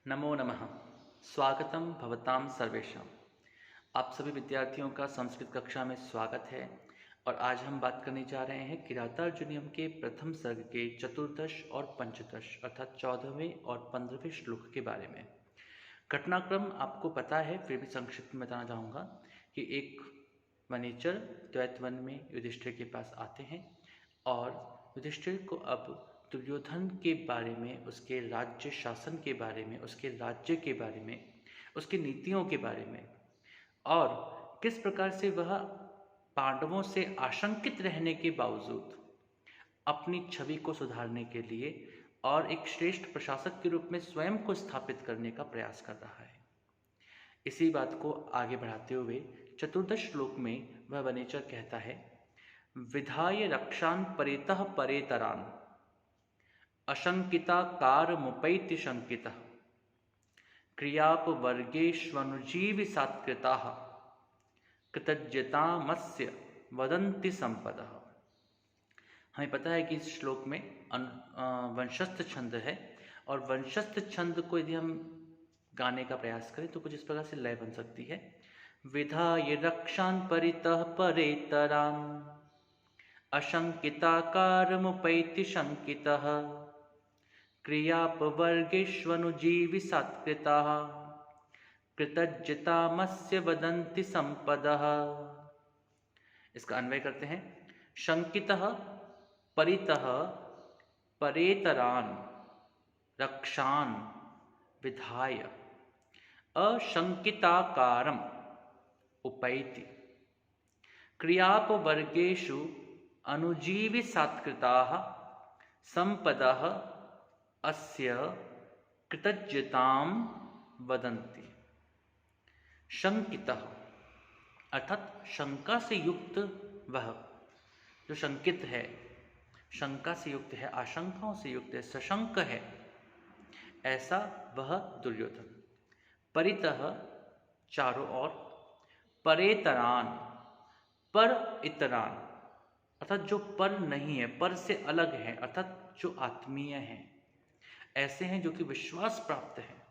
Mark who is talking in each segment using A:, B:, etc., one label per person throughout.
A: नमो नमः। स्वागतम भवतां सर्वेषां। आप सभी विद्यार्थियों का संस्कृत कक्षा में स्वागत है। और आज हम बात करने जा रहे हैं किरातार्जुनीयम के प्रथम सर्ग के चतुर्दश और पंचदश अर्थात 14वें और 15वें श्लोक के बारे में। घटनाक्रम आपको पता है, फिर भी संक्षिप्त में बताना चाहूँगा कि एक वनेचर द्वैतवन में युधिष्ठिर के पास आते हैं और युधिष्ठिर को अब दुर्योधन के बारे में, उसके राज्य शासन के बारे में, उसके राज्य के बारे में, उसकी नीतियों के बारे में और किस प्रकार से वह पांडवों से आशंकित रहने के बावजूद अपनी छवि को सुधारने के लिए और एक श्रेष्ठ प्रशासक के रूप में स्वयं को स्थापित करने का प्रयास कर रहा है। इसी बात को आगे बढ़ाते हुए चतुर्दश श्लोक में वह वनेचर कहता है, विधाय रक्षान परितः परेतरान अशंकिता कारमुपैति शंकितः क्रियापवर्गेष्वनुजीवि सात्कृताः कृतज्ञतामस्य वदन्ति संपदः। हमें पता है कि इस श्लोक में वंशस्थ छंद है और वंशस्थ छंद को यदि हम गाने का प्रयास करें तो कुछ इस प्रकार से लय बन सकती है। विधाय रक्षान परितः परेतरान अशंकिताकारमुपैति शंकितः क्रियापवर्गेष्वनुजीवि सात्कृताः कृतज्ञतामस्य वदन्ति संपदः। इसका अन्वय करते हैं। शंकितः परितः परेतरान रक्षान विधाय अशंकिताकारम उपैति क्रियापवर्गेषु अनुजीवि सात्कृताः संपदः अस्य कृतज्ञतां वदन्ति। शंकितः अर्थात शंका से युक्त वह जो शंकित है, शंका से युक्त है, आशंकाओं से युक्त है, सशंक है, ऐसा वह दुर्योधन। परितः चारों ओर, परेतरान पर इतरान अर्थात जो पर नहीं है, पर से अलग है, अर्थात जो आत्मीय हैं, ऐसे हैं जो कि विश्वास प्राप्त हैं,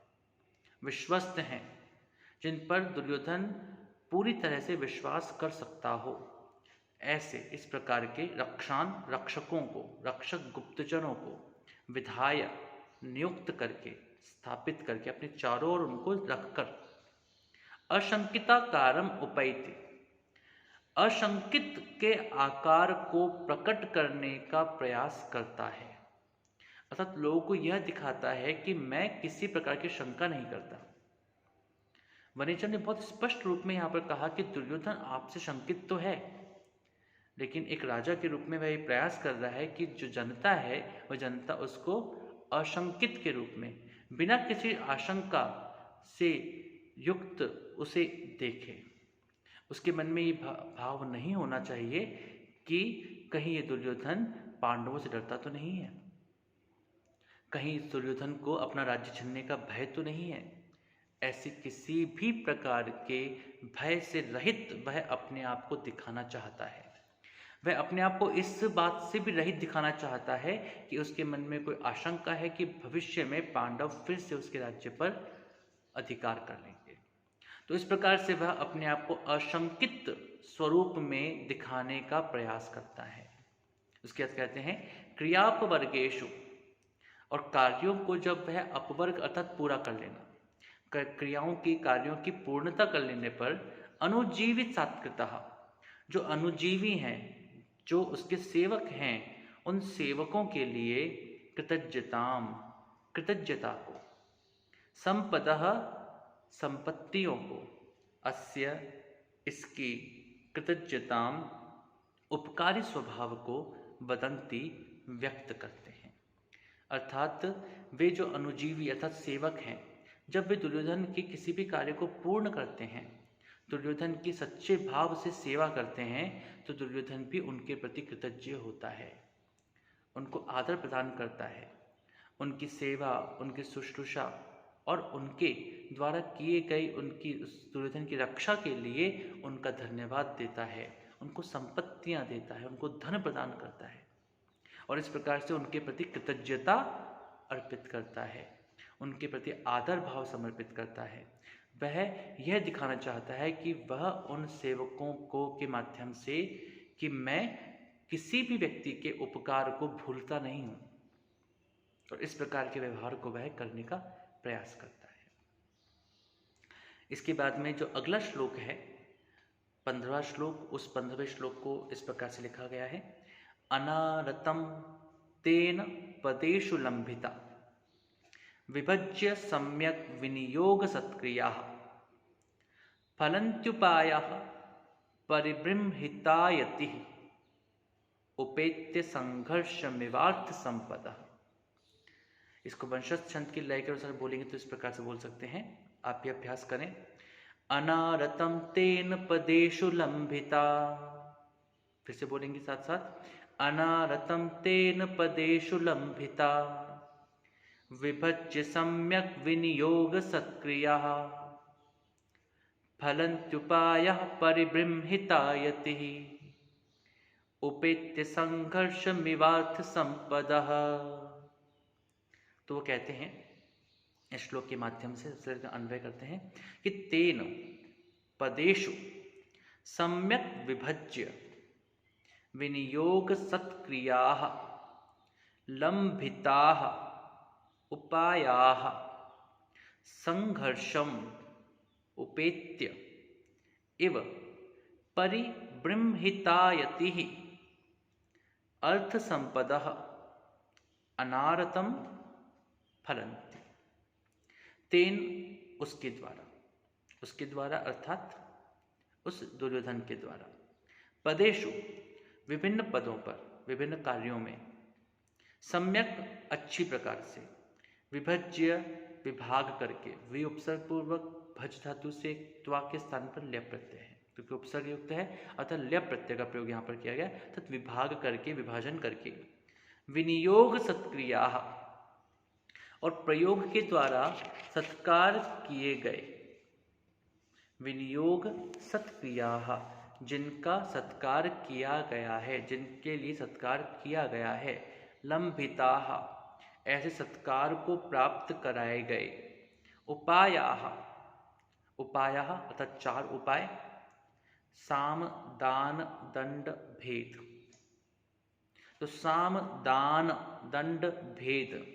A: विश्वस्त हैं, जिन पर दुर्योधन पूरी तरह से विश्वास कर सकता हो, ऐसे इस प्रकार के रक्षान रक्षकों को, रक्षक गुप्तचरों को विधाय नियुक्त करके, स्थापित करके, अपने चारों ओर उनको रखकर अशंकिताकारम उपैति अशंकित के आकार को प्रकट करने का प्रयास करता है। अर्थात लोगों को यह दिखाता है कि मैं किसी प्रकार की शंका नहीं करता। वनेचर ने बहुत स्पष्ट रूप में यहाँ पर कहा कि दुर्योधन आपसे शंकित तो है, लेकिन एक राजा के रूप में वह ये प्रयास कर रहा है कि जो जनता है वह जनता उसको अशंकित के रूप में, बिना किसी आशंका से युक्त उसे देखे। उसके मन में ये भाव नहीं होना चाहिए कि कहीं ये दुर्योधन पांडवों से डरता तो नहीं है, कहीं इस दुर्योधन को अपना राज्य छीनने का भय तो नहीं है। ऐसी किसी भी प्रकार के भय से रहित वह अपने आप को दिखाना चाहता है। वह अपने आप को इस बात से भी रहित दिखाना चाहता है कि उसके मन में कोई आशंका है कि भविष्य में पांडव फिर से उसके राज्य पर अधिकार कर लेंगे। तो इस प्रकार से वह अपने आप को अशंकित स्वरूप में दिखाने का प्रयास करता है। उसके बाद कहते हैं क्रियापवर्गेषु, और कार्यों को जब वह अपवर्ग अर्थात पूरा कर लेना, क्रियाओं की, कार्यों की पूर्णता कर लेने पर अनुजीवित सात्कृतः, जो अनुजीवी हैं, जो उसके सेवक हैं, उन सेवकों के लिए कृतज्ञताम कृतज्ञता को, संपदः संपत्तियों को, अस्य इसकी, कृतज्ञताम उपकारी स्वभाव को वदंती व्यक्त करते हैं। अर्थात वे जो अनुजीवी अर्थात सेवक हैं, जब वे दुर्योधन के किसी भी कार्य को पूर्ण करते हैं, दुर्योधन की सच्चे भाव से सेवा करते हैं, तो दुर्योधन भी उनके प्रति कृतज्ञ होता है, उनको आदर प्रदान करता है, उनकी सेवा, उनकी शुश्रूषा और उनके द्वारा किए गए उनकी दुर्योधन की रक्षा के लिए उनका धन्यवाद देता है, उनको संपत्तियां देता है, उनको धन प्रदान करता है और इस प्रकार से उनके प्रति कृतज्ञता अर्पित करता है। उनके प्रति आदर भाव समर्पित करता है। वह यह दिखाना चाहता है कि वह उन सेवकों को के माध्यम से कि मैं किसी भी व्यक्ति के उपकार को भूलता नहीं हूँ, और इस प्रकार के व्यवहार को वह करने का प्रयास करता है। इसके बाद में जो अगला श्लोक है 15वां श्लोक, उस 15वें श्लोक को इस प्रकार से लिखा गया है। अनारतं तेन पदेषु लंभिता विभज्य सम्यक विनियोग सत्क्रियाः फलन्त्युपायः परिबृंहितायतिः उपेत्य संघर्षमिवार्थ संपदः। इसको वंशज छंद की लय के अनुसार बोलेंगे तो इस प्रकार से बोल सकते हैं, आप भी अभ्यास करें। अनारतं तेन पदेषु लंभिता, फिर से बोलेंगे साथ साथ, अनारतं तेन पदेषु लंभिता विभज्य सम्यक विनियोग सत्क्रियाः फलन्त्युपायः परिबृंहितायतिः उपेत्य संघर्षमिवार्थ संपदः। तो वो कहते हैं, इस श्लोक के माध्यम से अन्वय करते हैं कि तेन पदेषु सम्यक विभज्य विनियोग सत्क्रियाः लंभिताः उपायाः संघर्षम उपेत्य इव परिबृंहितायतिः अर्थ संपदः अनारतं फलन्ति। तेन उसके द्वारा अर्थात उस दुर्योधन के द्वारा, पदेषु विभिन्न पदों पर, विभिन्न कार्यों में, सम्यक अच्छी प्रकार से, विभज्य विभाग करके, वि उपसर्ग पूर्वक भज धातु से त्वा के स्थान पर ल्य प्रत्यय है, क्योंकि उपसर्ग युक्त है अतः ल्य प्रत्यय का प्रयोग यहाँ पर किया गया, तथा विभाग करके, विभाजन करके, विनियोग सत्क्रिया और प्रयोग के द्वारा सत्कार किए गए, विनियोग सत्क्रिया जिनका सत्कार किया गया है, जिनके लिए सत्कार किया गया है, लंभिता ऐसे सत्कार को प्राप्त कराए गए, उपायाः अर्थात 4 उपाय, साम दान दंड भेद। तो साम दान दंड भेद,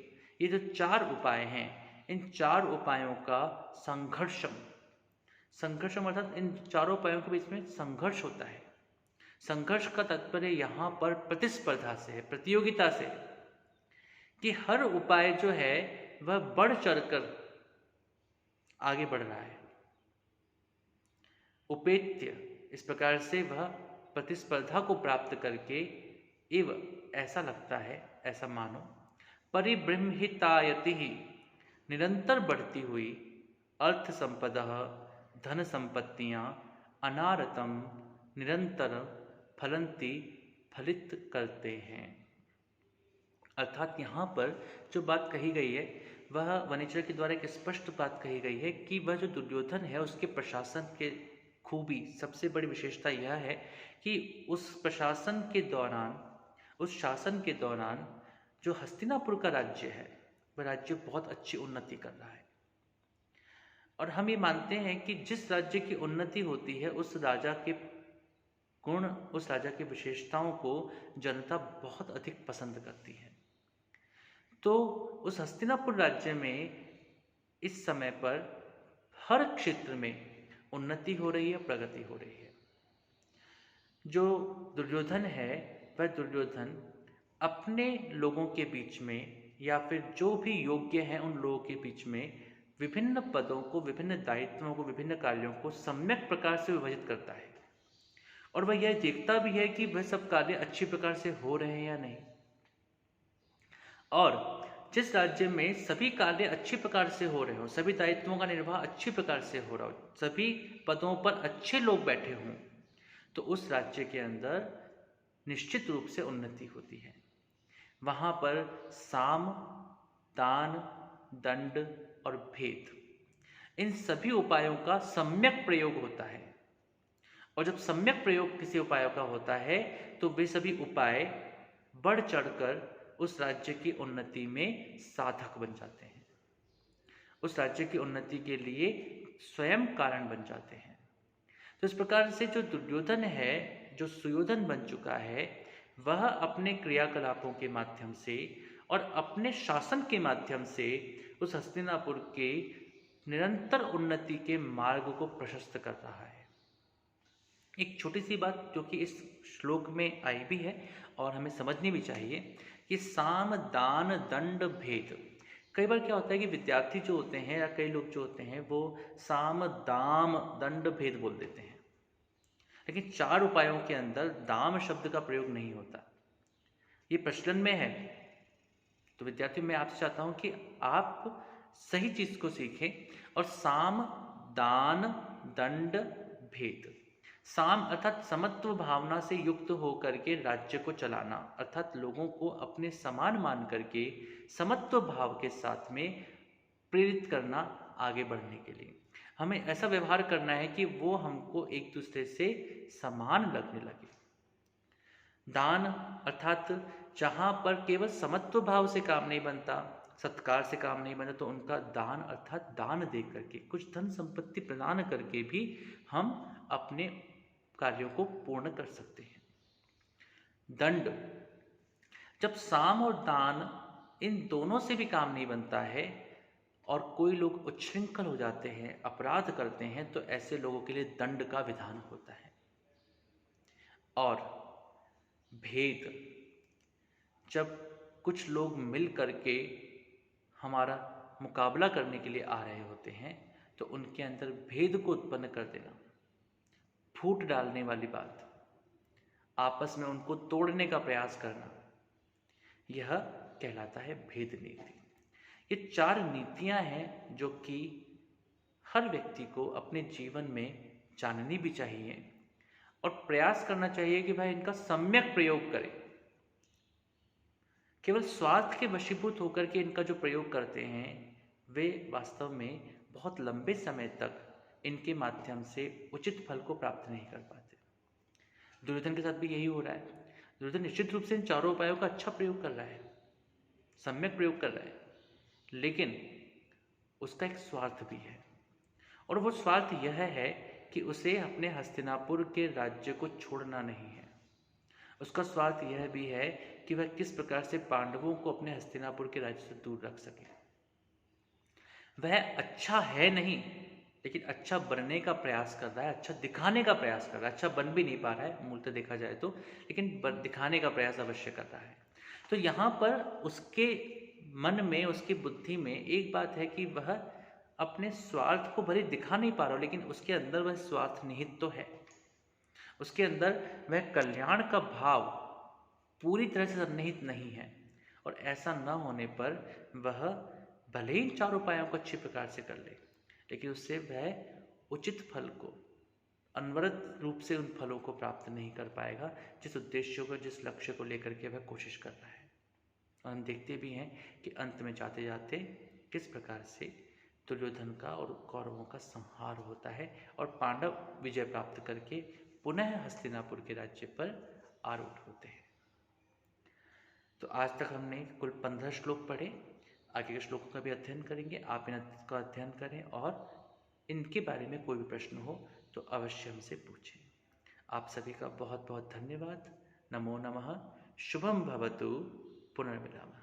A: ये जो 4 उपाय हैं, इन 4 उपायों का संघर्षम अर्थात इन 4 उपायों के बीच में संघर्ष होता है। संघर्ष का तात्पर्य यहाँ पर प्रतिस्पर्धा से है, प्रतियोगिता से, कि हर उपाय जो है वह बढ़ चढ़कर आगे बढ़ रहा है। उपेत्य इस प्रकार से वह प्रतिस्पर्धा को प्राप्त करके, इव ऐसा लगता है, ऐसा मानो, परिबृंहितायति निरंतर बढ़ती हुई, अर्थ संपदा धन संपत्तियां, अनारतम निरंतर, फलंती फलित करते हैं। अर्थात यहाँ पर जो बात कही गई है वह वनिचर के द्वारा एक स्पष्ट बात कही गई है कि वह जो दुर्योधन है उसके प्रशासन के खूबी, सबसे बड़ी विशेषता यह है कि उस प्रशासन के दौरान, उस शासन के दौरान जो हस्तिनापुर का राज्य है वह राज्य बहुत अच्छी उन्नति कर रहा है। और हम ये मानते हैं कि जिस राज्य की उन्नति होती है उस राजा के गुण, उस राजा की विशेषताओं को जनता बहुत अधिक पसंद करती है। तो उस हस्तिनापुर राज्य में इस समय पर हर क्षेत्र में उन्नति हो रही है, प्रगति हो रही है। जो दुर्योधन है वह दुर्योधन अपने लोगों के बीच में या फिर जो भी योग्य हैं उन लोगों के बीच में विभिन्न पदों को, विभिन्न दायित्वों को, विभिन्न कार्यों को सम्यक प्रकार से विभाजित करता है, और वह यह देखता भी है कि वह सब कार्य अच्छी प्रकार से हो रहे हैं या नहीं। और जिस राज्य में सभी कार्य अच्छी प्रकार से हो रहे हो, सभी दायित्वों का निर्वाह अच्छी प्रकार से हो रहा हो, सभी पदों पर अच्छे लोग बैठे हों, तो उस राज्य के अंदर निश्चित रूप से उन्नति होती है। वहाँ पर साम, दान, दंड और भेद, इन सभी उपायों का सम्यक प्रयोग होता है। और जब सम्यक प्रयोग किसी उपायों का होता है तो वे सभी उपाय बढ़ चढ़कर उस राज्य की उन्नति में साधक बन जाते हैं। उस राज्य की उन्नति के लिए स्वयं कारण बन जाते हैं। तो इस प्रकार से जो दुर्योधन है, जो सुयोधन बन चुका है, वह अपने क्रियाकलापों के माध्यम से और अपने शासन के माध्यम से उस हस्तिनापुर के निरंतर उन्नति के मार्ग को प्रशस्त कर रहा है। एक छोटी सी बात जो कि इस श्लोक में आई भी है और हमें समझनी भी चाहिए कि साम दान दंड भेद। कई बार क्या होता है कि विद्यार्थी जो होते हैं या कई लोग जो होते हैं वो साम दाम दंड भेद बोल देते हैं, लेकिन 4 उपायों के अंदर दाम शब्द का प्रयोग नहीं होता। ये प्रचलन में है। तो विद्यार्थी, मैं आपसे चाहता हूं कि आप सही चीज को सीखें और साम दान दंड भेद। साम अर्थात समत्व भावना से युक्त होकर के राज्य को चलाना, अर्थात लोगों को अपने समान मान करके समत्व भाव के साथ में प्रेरित करना आगे बढ़ने के लिए। हमें ऐसा व्यवहार करना है कि वो हमको एक दूसरे से समान लगने लगे। दान अर्थात जहाँ पर केवल समत्व भाव से काम नहीं बनता, सत्कार से काम नहीं बनता, तो उनका दान अर्थात दान दे करके, कुछ धन संपत्ति प्रदान करके भी हम अपने कार्यों को पूर्ण कर सकते हैं। दंड, जब साम और दान इन दोनों से भी काम नहीं बनता है और कोई लोग उच्छृंखल हो जाते हैं, अपराध करते हैं, तो ऐसे लोगों के लिए दंड का विधान होता है। और भेद, जब कुछ लोग मिल करके हमारा मुकाबला करने के लिए आ रहे होते हैं तो उनके अंदर भेद को उत्पन्न कर देना, फूट डालने वाली बात, आपस में उनको तोड़ने का प्रयास करना, यह कहलाता है भेद नीति। ये 4 नीतियां हैं जो कि हर व्यक्ति को अपने जीवन में जाननी भी चाहिए और प्रयास करना चाहिए कि भाई इनका सम्यक प्रयोग करें। केवल स्वार्थ के वशीभूत होकर के इनका जो प्रयोग करते हैं वे वास्तव में बहुत लंबे समय तक इनके माध्यम से उचित फल को प्राप्त नहीं कर पाते। दुर्योधन के साथ भी यही हो रहा है। दुर्योधन निश्चित रूप से इन 4 उपायों का अच्छा प्रयोग कर रहा है, सम्यक प्रयोग कर रहा है, लेकिन उसका एक स्वार्थ भी है और वो स्वार्थ यह है कि उसे अपने हस्तिनापुर के राज्य को छोड़ना नहीं है। उसका स्वार्थ यह भी है कि वह किस प्रकार से पांडवों को अपने हस्तिनापुर के राज्य से दूर रख सके। वह अच्छा है नहीं, लेकिन अच्छा बनने का प्रयास कर रहा है, अच्छा दिखाने का प्रयास कर रहा है। अच्छा बन भी नहीं पा रहा है मूलतः देखा जाए तो, लेकिन दिखाने का प्रयास अवश्य कर रहा है। तो यहाँ पर उसके मन में, उसकी बुद्धि में एक बात है कि वह अपने स्वार्थ को भले दिखा नहीं पा रहा, लेकिन उसके अंदर वह स्वार्थ निहित तो है। उसके अंदर वह कल्याण का भाव पूरी तरह से सन्निहित नहीं है और ऐसा न होने पर वह भले ही 4 उपायों को अच्छी प्रकार से कर ले, लेकिन उससे वह उचित फल को, अनवरत रूप से उन फलों को प्राप्त नहीं कर पाएगा जिस उद्देश्य को, जिस लक्ष्य को लेकर के वह कोशिश कर रहा है। और हम देखते भी हैं कि अंत में जाते जाते किस प्रकार से दुर्योधन का और कौरवों का संहार होता है और पांडव विजय प्राप्त करके पुनः हस्तिनापुर के राज्य पर आरूढ़ होते हैं। तो आज तक हमने कुल 15 श्लोक पढ़े। आगे के श्लोकों का भी अध्ययन करेंगे। आप इनका अध्ययन करें और इनके बारे में कोई भी प्रश्न हो तो अवश्य हमसे पूछें। आप सभी का बहुत बहुत धन्यवाद। नमो नमः। शुभम भवतु। पुनर्मिलामः।